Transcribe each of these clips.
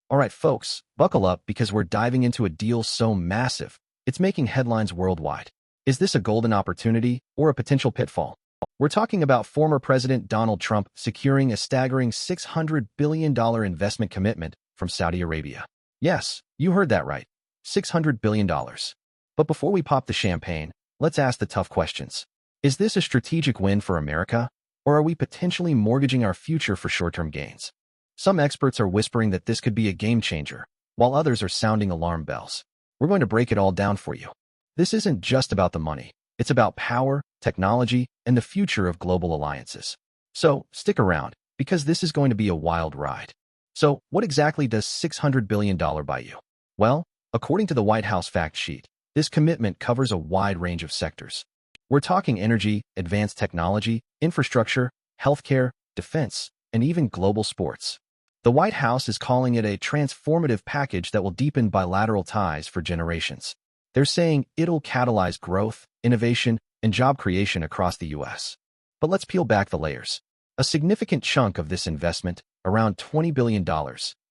All right, folks, buckle up because we're diving into a deal so massive, it's making headlines worldwide. Is this a golden opportunity or a potential pitfall? We're talking about former President Donald Trump securing a staggering $600 billion investment commitment from Saudi Arabia. Yes, you heard that right. $600 billion. But before we pop the champagne, let's ask the tough questions. Is this a strategic win for America, or are we potentially mortgaging our future for short-term gains? Some experts are whispering that this could be a game changer, while others are sounding alarm bells. We're going to break it all down for you. This isn't just about the money. It's about power, technology, and the future of global alliances. So stick around, because this is going to be a wild ride. So what exactly does $600 billion buy you? Well, according to the White House fact sheet, this commitment covers a wide range of sectors. We're talking energy, advanced technology, infrastructure, healthcare, defense, and even global sports. The White House is calling it a transformative package that will deepen bilateral ties for generations. They're saying it'll catalyze growth, innovation, and job creation across the U.S. But let's peel back the layers. A significant chunk of this investment, around $20 billion,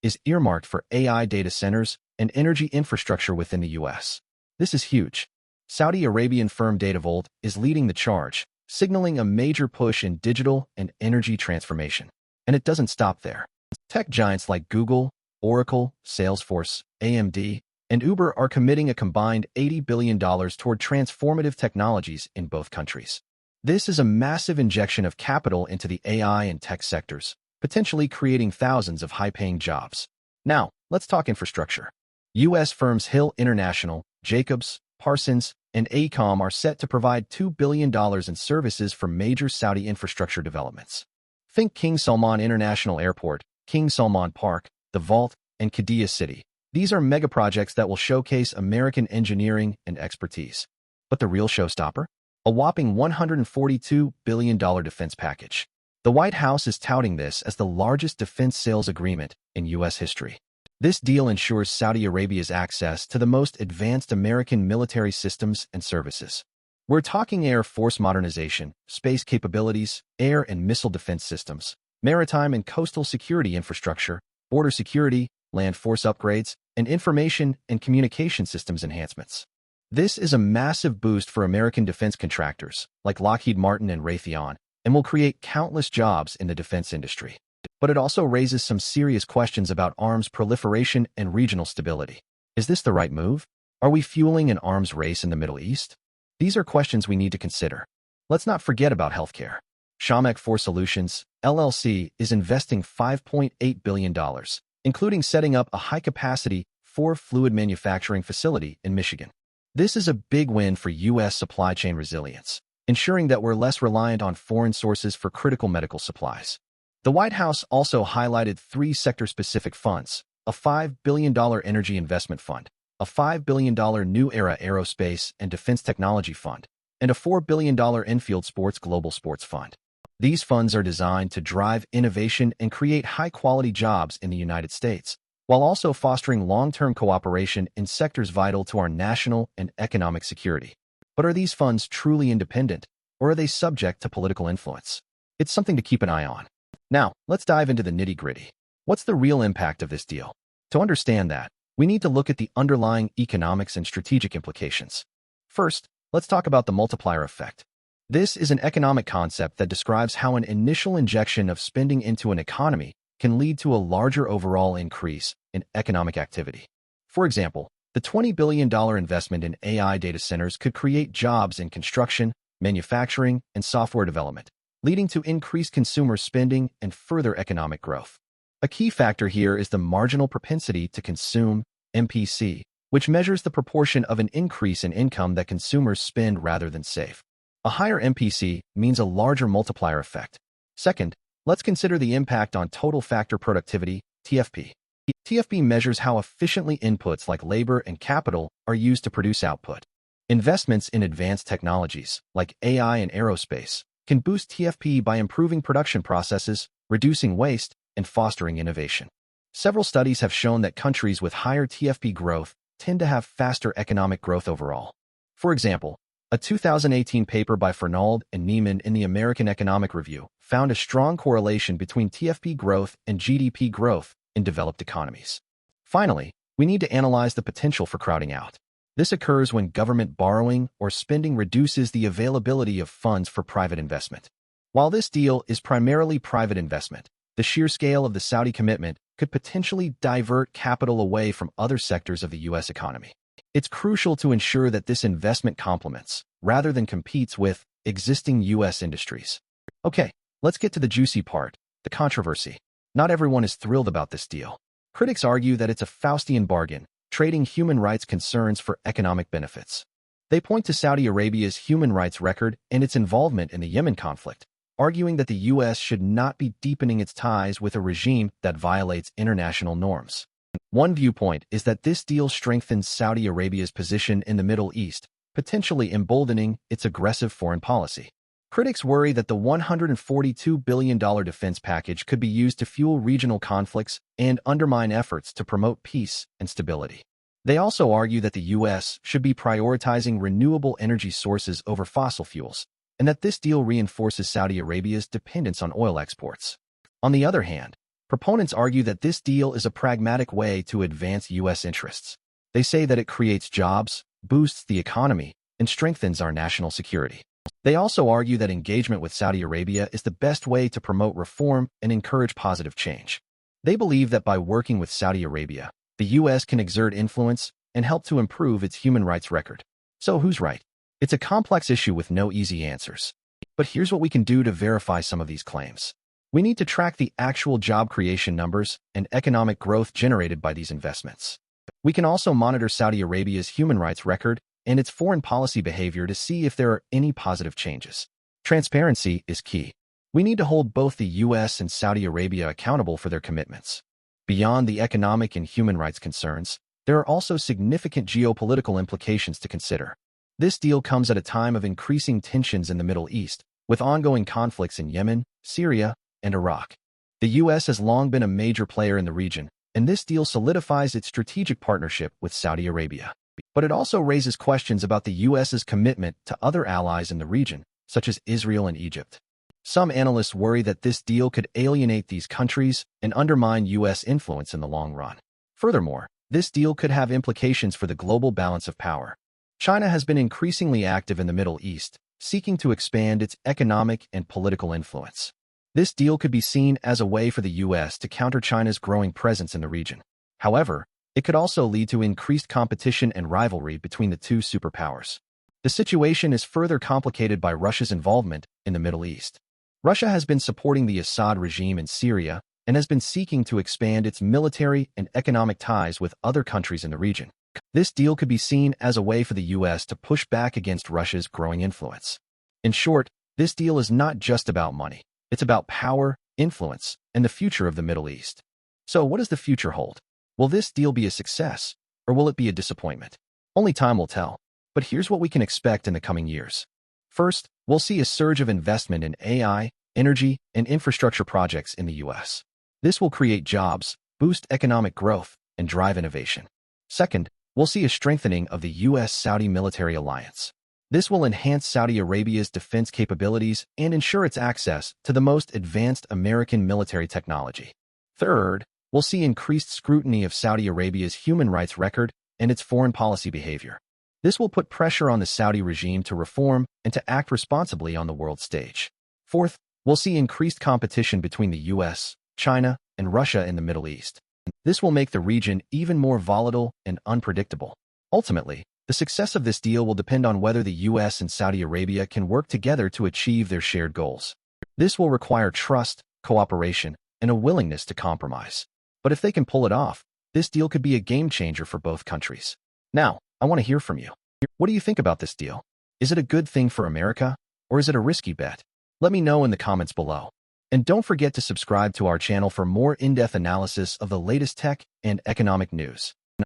is earmarked for AI data centers and energy infrastructure within the U.S. This is huge. Saudi Arabian firm Datavolt is leading the charge, signaling a major push in digital and energy transformation. And it doesn't stop there. Tech giants like Google, Oracle, Salesforce, AMD, and Uber are committing a combined $80 billion toward transformative technologies in both countries. This is a massive injection of capital into the AI and tech sectors, potentially creating thousands of high-paying jobs. Now, let's talk infrastructure. U.S. firms Hill International, Jacobs, Parsons, and AECOM are set to provide $2 billion in services for major Saudi infrastructure developments. Think King Salman International Airport, King Salman Park, The Vault, and Qiddiya City. These are megaprojects that will showcase American engineering and expertise. But the real showstopper? A whopping $142 billion defense package. The White House is touting this as the largest defense sales agreement in U.S. history. This deal ensures Saudi Arabia's access to the most advanced American military systems and services. We're talking Air Force modernization, space capabilities, air and missile defense systems, maritime and coastal security infrastructure, border security, land force upgrades, and information and communication systems enhancements. This is a massive boost for American defense contractors like Lockheed Martin and Raytheon, and will create countless jobs in the defense industry. But it also raises some serious questions about arms proliferation and regional stability. Is this the right move? Are we fueling an arms race in the Middle East? These are questions we need to consider. Let's not forget about healthcare. Shamek 4 Solutions, LLC, is investing $5.8 billion, including setting up a high-capacity fluid manufacturing facility in Michigan. This is a big win for U.S. supply chain resilience, ensuring that we're less reliant on foreign sources for critical medical supplies. The White House also highlighted 3 sector-specific funds: a $5 billion energy investment fund, a $5 billion New Era Aerospace and Defense Technology Fund, and a $4 billion Infield Sports Global Sports Fund. These funds are designed to drive innovation and create high-quality jobs in the United States, while also fostering long-term cooperation in sectors vital to our national and economic security. But are these funds truly independent, or are they subject to political influence? It's something to keep an eye on. Now, let's dive into the nitty-gritty. What's the real impact of this deal? To understand that, we need to look at the underlying economics and strategic implications. First, let's talk about the multiplier effect. This is an economic concept that describes how an initial injection of spending into an economy can lead to a larger overall increase in economic activity. For example, the $20 billion investment in AI data centers could create jobs in construction, manufacturing, and software development, leading to increased consumer spending and further economic growth. A key factor here is the marginal propensity to consume, MPC, which measures the proportion of an increase in income that consumers spend rather than save. A higher MPC means a larger multiplier effect. Second, let's consider the impact on total factor productivity, TFP. TFP measures how efficiently inputs like labor and capital are used to produce output. Investments in advanced technologies, like AI and aerospace, can boost TFP by improving production processes, reducing waste, and fostering innovation. Several studies have shown that countries with higher TFP growth tend to have faster economic growth overall. For example, a 2018 paper by Fernald and Neiman in the American Economic Review found a strong correlation between TFP growth and GDP growth in developed economies. Finally, we need to analyze the potential for crowding out. This occurs when government borrowing or spending reduces the availability of funds for private investment. While this deal is primarily private investment, the sheer scale of the Saudi commitment could potentially divert capital away from other sectors of the U.S. economy. It's crucial to ensure that this investment complements, rather than competes with, existing U.S. industries. Okay, let's get to the juicy part, the controversy. Not everyone is thrilled about this deal. Critics argue that it's a Faustian bargain, trading human rights concerns for economic benefits. They point to Saudi Arabia's human rights record and its involvement in the Yemen conflict, arguing that the U.S. should not be deepening its ties with a regime that violates international norms. One viewpoint is that this deal strengthens Saudi Arabia's position in the Middle East, potentially emboldening its aggressive foreign policy. Critics worry that the $142 billion defense package could be used to fuel regional conflicts and undermine efforts to promote peace and stability. They also argue that the U.S. should be prioritizing renewable energy sources over fossil fuels, and that this deal reinforces Saudi Arabia's dependence on oil exports. On the other hand, proponents argue that this deal is a pragmatic way to advance U.S. interests. They say that it creates jobs, boosts the economy, and strengthens our national security. They also argue that engagement with Saudi Arabia is the best way to promote reform and encourage positive change. They believe that by working with Saudi Arabia, the U.S. can exert influence and help to improve its human rights record. So who's right? It's a complex issue with no easy answers. But here's what we can do to verify some of these claims. We need to track the actual job creation numbers and economic growth generated by these investments. We can also monitor Saudi Arabia's human rights record and its foreign policy behavior to see if there are any positive changes. Transparency is key. We need to hold both the U.S. and Saudi Arabia accountable for their commitments. Beyond the economic and human rights concerns, there are also significant geopolitical implications to consider. This deal comes at a time of increasing tensions in the Middle East, with ongoing conflicts in Yemen, Syria, and Iraq. The U.S. has long been a major player in the region, and this deal solidifies its strategic partnership with Saudi Arabia. But it also raises questions about the U.S.'s commitment to other allies in the region, such as Israel and Egypt. Some analysts worry that this deal could alienate these countries and undermine U.S. influence in the long run. Furthermore, this deal could have implications for the global balance of power. China has been increasingly active in the Middle East, seeking to expand its economic and political influence. This deal could be seen as a way for the U.S. to counter China's growing presence in the region. However, it could also lead to increased competition and rivalry between the two superpowers. The situation is further complicated by Russia's involvement in the Middle East. Russia has been supporting the Assad regime in Syria and has been seeking to expand its military and economic ties with other countries in the region. This deal could be seen as a way for the U.S. to push back against Russia's growing influence. In short, this deal is not just about money. It's about power, influence, and the future of the Middle East. So what does the future hold? Will this deal be a success, or will it be a disappointment? Only time will tell. But here's what we can expect in the coming years. First, we'll see a surge of investment in AI, energy, and infrastructure projects in the U.S. This will create jobs, boost economic growth, and drive innovation. Second, we'll see a strengthening of the U.S.-Saudi military alliance. This will enhance Saudi Arabia's defense capabilities and ensure its access to the most advanced American military technology. Third, we'll see increased scrutiny of Saudi Arabia's human rights record and its foreign policy behavior. This will put pressure on the Saudi regime to reform and to act responsibly on the world stage. Fourth, we'll see increased competition between the U.S., China, and Russia in the Middle East. This will make the region even more volatile and unpredictable. Ultimately, the success of this deal will depend on whether the U.S. and Saudi Arabia can work together to achieve their shared goals. This will require trust, cooperation, and a willingness to compromise. But if they can pull it off, this deal could be a game changer for both countries. Now, I want to hear from you. What do you think about this deal? Is it a good thing for America, or is it a risky bet? Let me know in the comments below. And don't forget to subscribe to our channel for more in-depth analysis of the latest tech and economic news.